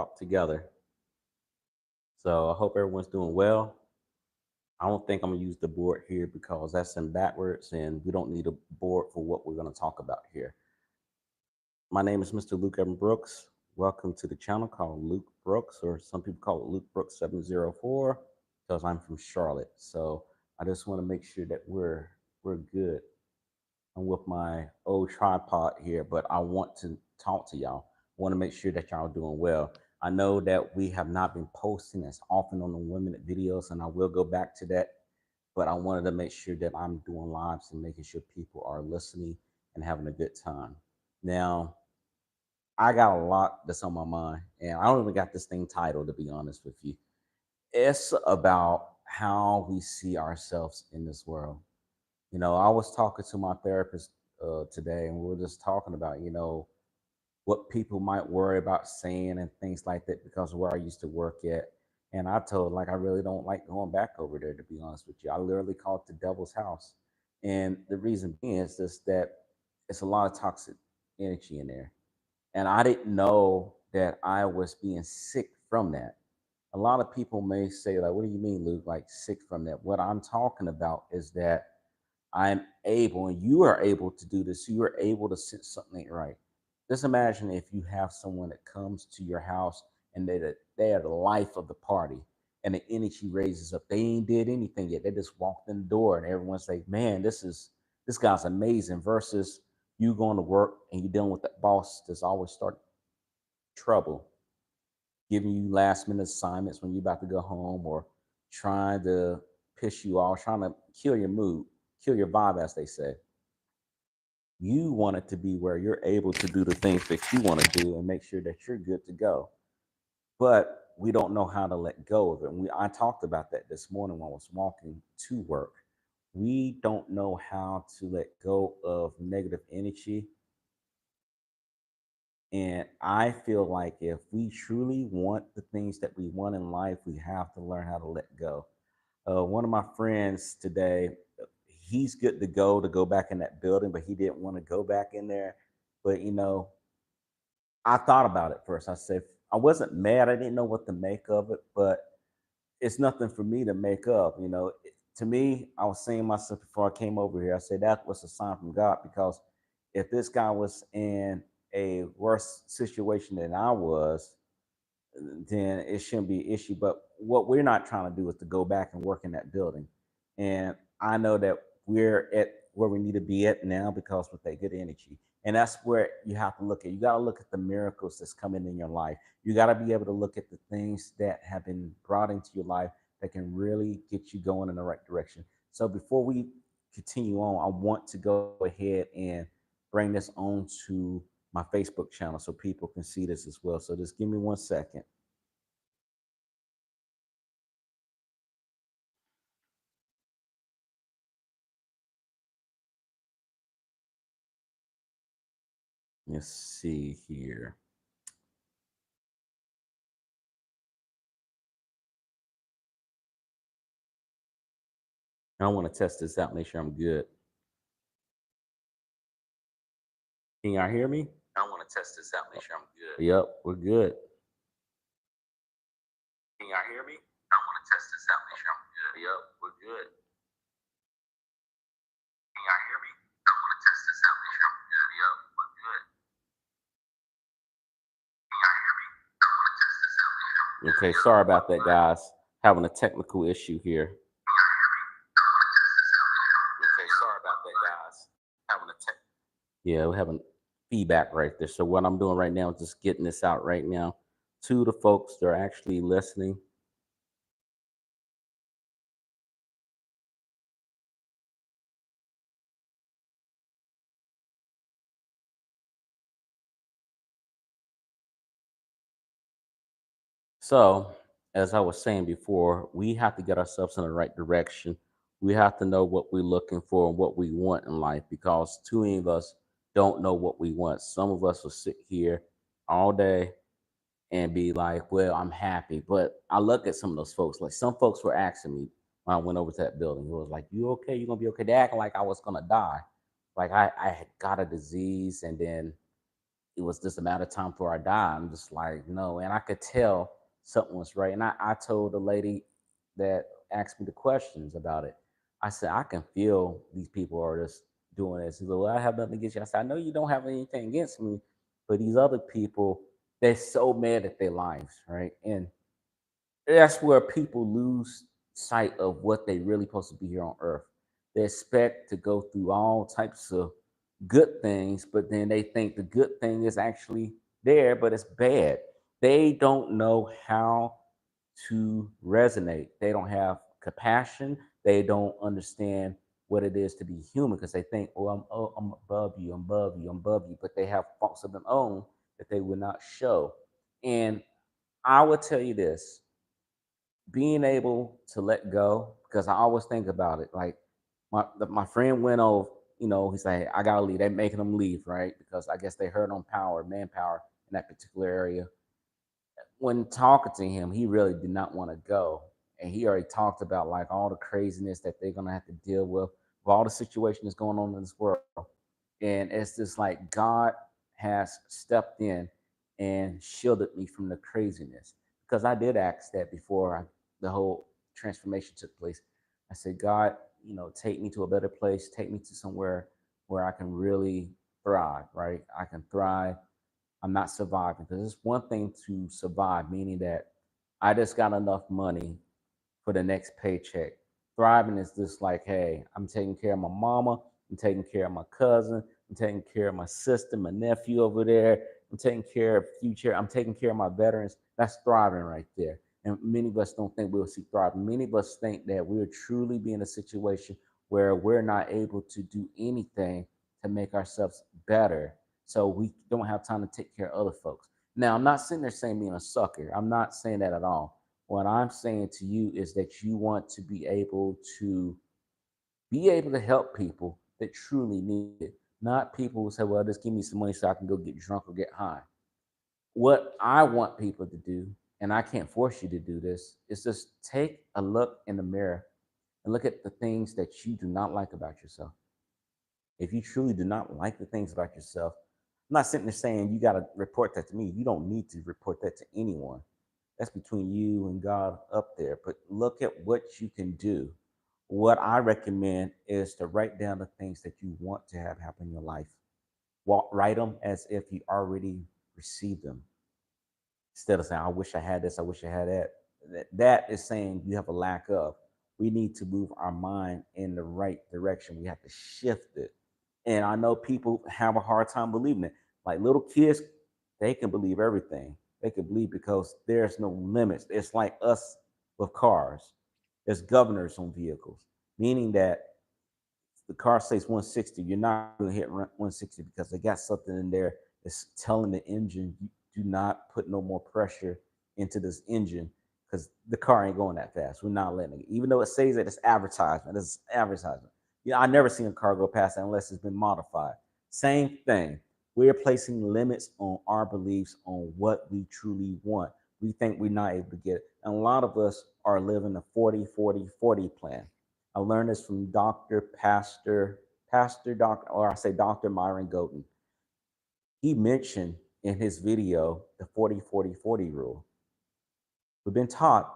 talk together. So I hope everyone's doing well. I don't think I'm gonna use the board here because that's in backwards and we don't need a board for what we're gonna talk about here. My name is Mr. Luke Evan Brooks. Welcome to the channel called Luke Brooks, or some people call it Luke Brooks 704 because I'm from Charlotte. So I just want to make sure that we're good. I'm with my old tripod here, but I want to talk to y'all. I want to make sure that y'all are doing well. I know that we have not been posting as often on the 1 minute videos, and I will go back to that. But I wanted to make sure that I'm doing lives and making sure people are listening and having a good time. Now, I got a lot that's on my mind, and I don't even got this thing titled, to be honest with you. It's about how we see ourselves in this world. I was talking to my therapist today, and we were just talking about, what people might worry about saying and things like that because of where I used to work at. And I told like I really don't like going back over there, to be honest with you. I literally call it the devil's house. And the reason being is just that it's a lot of toxic energy in there. And I didn't know that I was being sick from that. A lot of people may say, like, what do you mean, Luke, like sick from that? What I'm talking about is that I'm able, and you are able to do this. You are able to set something ain't right. Just imagine if you have someone that comes to your house and they are the life of the party, and the energy raises up. They ain't did anything yet. They just walked in the door, and everyone's like, "Man, this guy's amazing." Versus you going to work and you're dealing with that boss that's always starting trouble, giving you last minute assignments when you're about to go home, or trying to piss you off, trying to kill your mood, kill your vibe, as they say. You want it to be where you're able to do the things that you want to do and make sure that you're good to go. But we don't know how to let go of it. I talked about that this morning when I was walking to work. We don't know how to let go of negative energy. And I feel like if we truly want the things that we want in life, we have to learn how to let go. One of my friends today, he's good to go back in that building, but he didn't want to go back in there. But I thought about it first. I said I wasn't mad. I didn't know what to make of it, but it's nothing for me to make up. To me, I was saying myself before I came over here. I said that was a sign from God, because if this guy was in a worse situation than I was, then it shouldn't be an issue. But what we're not trying to do is to go back and work in that building. And I know that we're at where we need to be at now because with that good energy. And that's where you have to look at. You got to look at the miracles that's coming in your life. You got to be able to look at the things that have been brought into your life that can really get you going in the right direction. So before we continue on, I want to go ahead and bring this on to my Facebook channel so people can see this as well. So just give me 1 second. Let's see here. I want to test this out, make sure I'm good. Can y'all hear me? I want to test this out, make sure I'm good. Yep, we're good. Can y'all hear me? I want to test this out, make sure I'm good. Yep, we're good. Can y'all hear me? I want to test this out, make sure I'm good. Yep, we're good. Can y'all hear me? I want to test this out, make sure I'm good. Okay, sorry about that, guys. Having a technical issue here. Okay, sorry about that, guys. Having a tech. Yeah, we're having feedback right there. So what I'm doing right now is just getting this out right now to the folks that are actually listening. So, as I was saying before, we have to get ourselves in the right direction. We have to know what we're looking for and what we want in life, because too many of us don't know what we want. Some of us will sit here all day and be like, well, I'm happy. But I look at some of those folks, like some folks were asking me when I went over to that building, it was like, you okay? You gonna be okay? They acting like I was gonna die. Like I had got a disease, and then it was just a matter of time before I die. I'm just like, no. And I could tell something was right. And I told the lady that asked me the questions about it, I said, I can feel these people are just doing this. He said, well, I have nothing against you. I said, I know you don't have anything against me, but these other people, they're so mad at their lives, right? And that's where people lose sight of what they really supposed to be here on earth. They expect to go through all types of good things, but then they think the good thing is actually there, but it's bad. They don't know how to resonate. They don't have compassion. They don't understand what it is to be human because they think, I'm above you, I'm above you, I'm above you, but they have faults of their own that they will not show. And I will tell you this, being able to let go, because I always think about it. Like my friend went over, he's like, "Hey, I gotta leave." They're making him leave, right? Because I guess they heard on manpower in that particular area. When talking to him, he really did not want to go. And he already talked about like all the craziness that they're gonna have to deal with all the situation that's going on in this world. And it's just like God has stepped in and shielded me from the craziness. Because I did ask that before the whole transformation took place. I said, God, take me to a better place, take me to somewhere where I can really thrive, right? I can thrive. I'm not surviving, because it's one thing to survive, meaning that I just got enough money for the next paycheck. Thriving is just like, hey, I'm taking care of my mama, I'm taking care of my cousin, I'm taking care of my sister, my nephew over there, I'm taking care of future, I'm taking care of my veterans. That's thriving right there. And many of us don't think we'll see thriving. Many of us think that we're truly be in a situation where we're not able to do anything to make ourselves better. So we don't have time to take care of other folks. Now, I'm not sitting there saying being a sucker. I'm not saying that at all. What I'm saying to you is that you want to be able to help people that truly need it, not people who say, "Well, just give me some money so I can go get drunk or get high." What I want people to do, and I can't force you to do this, is just take a look in the mirror and look at the things that you do not like about yourself. If you truly do not like the things about yourself, I'm not sitting there saying you got to report that to me. You don't need to report that to anyone. That's between you and God up there. But look at what you can do. What I recommend is to write down the things that you want to have happen in your life. Write them as if you already received them, instead of saying, I wish I had this, I wish I had that. That is saying you have a lack of. We need to move our mind in the right direction. We have to shift it. And I know people have a hard time believing it. Like little kids, they can believe everything. They can believe because there's no limits. It's like us with cars. There's governors on vehicles, meaning that the car says 160, you're not going to hit 160 because they got something in there that's telling the engine, you do not put no more pressure into this engine because the car ain't going that fast. We're not letting it. Even though it says that it's advertisement, it's advertisement. I never seen a car go past that unless it's been modified. Same thing. We're placing limits on our beliefs on what we truly want. We think we're not able to get it. And a lot of us are living a 40-40-40 plan. I learned this from Doctor, or I say Dr. Myron Golden. He mentioned in his video the 40-40-40 rule. We've been taught,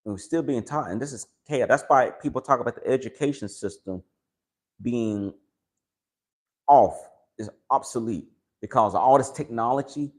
and we're still being taught, and this is chaos. That's why people talk about the education system being off, is obsolete, because of all this technology.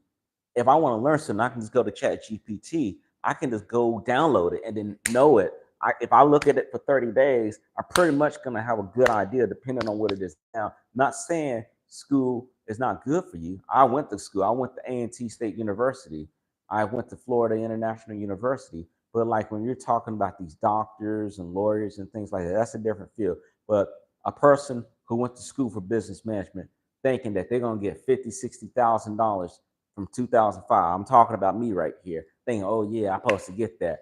If I want to learn something, I can just go to Chat GPT. I can just go download it and then know it. If I look at it for 30 days, I'm pretty much going to have a good idea depending on what it is. Now, not saying school is not good for you. I went to school. I went to A&T State University. I went to Florida International University. But like when you're talking about these doctors and lawyers and things like that, that's a different field. But a person who went to school for business management thinking that they're going to get $50,000, $60,000 from 2005. I'm talking about me right here, thinking, oh yeah, I'm supposed to get that.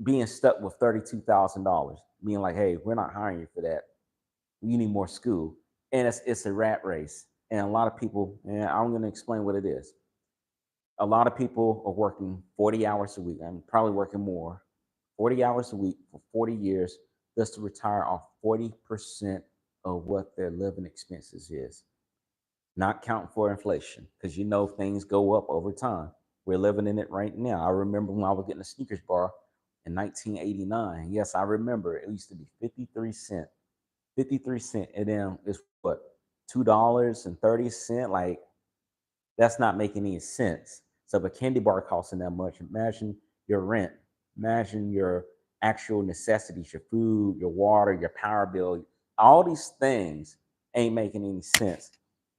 Being stuck with $32,000, being like, hey, we're not hiring you for that. You need more school, and it's a rat race. And a lot of people, and I'm going to explain what it is. A lot of people are working 40 hours a week. I'm probably working more, 40 hours a week for 40 years just to retire off 40% of what their living expenses is. not counting for inflation, because you know things go up over time. We're living in it right now. I remember when I was getting a Snickers bar in 1989. Yes, I remember it used to be 53 cents. 53 cents. And then it's what, $2.30? Like, that's not making any sense. So if a candy bar costing that much, imagine your rent, imagine your actual necessities, your food, your water, your power bill, all these things ain't making any sense.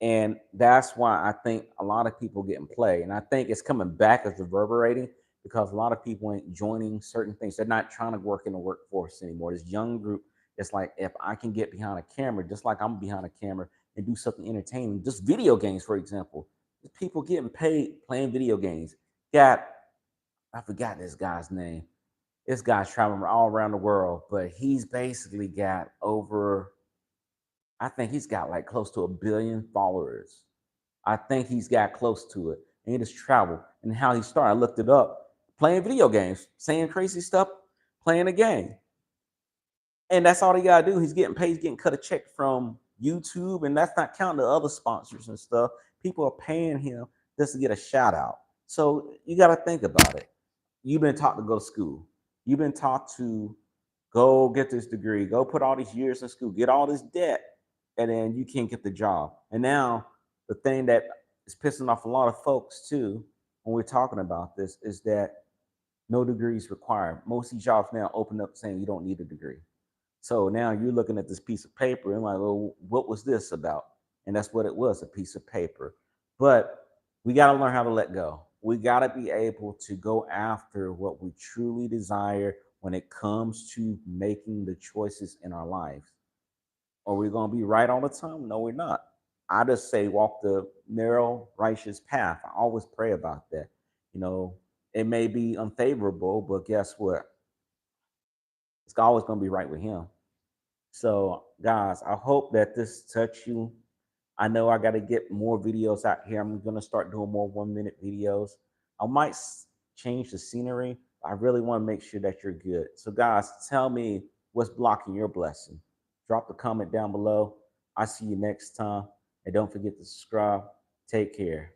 And that's why I think a lot of people get in play. And I think it's coming back as reverberating because a lot of people ain't joining certain things. They're not trying to work in the workforce anymore. This young group, it's like if I can get behind a camera, just like I'm behind a camera and do something entertaining, just video games, for example, people getting paid playing video games. Got I forgot this guy's name. This guy's traveling all around the world, but he's basically got over. I think he's got like close to 1 billion followers. I think he's got close to it, and he just traveled. And how he started, I looked it up, playing video games, saying crazy stuff, playing a game. And that's all he gotta do. He's getting paid, he's getting cut a check from YouTube, and that's not counting the other sponsors and stuff. People are paying him just to get a shout out. So you gotta think about it. You've been taught to go to school. You've been taught to go get this degree, go put all these years in school, get all this debt, and then you can't get the job. And now the thing that is pissing off a lot of folks too, when we're talking about this, is that no degrees required. Most of these jobs now open up saying you don't need a degree. So now you're looking at this piece of paper and like, well, what was this about? And that's what it was, a piece of paper. But we got to learn how to let go. We got to be able to go after what we truly desire when it comes to making the choices in our lives. Are we going to be right all the time? No, we're not. I just say walk the narrow, righteous path. I always pray about that. You know, it may be unfavorable, but guess what? It's always going to be right with Him. So, guys, I hope that this touched you. I know I got to get more videos out here. I'm going to start doing more 1 minute videos. I might change the scenery. I really want to make sure that you're good. So, guys, tell me what's blocking your blessing. Drop a comment down below. I'll see you next time. And don't forget to subscribe. Take care.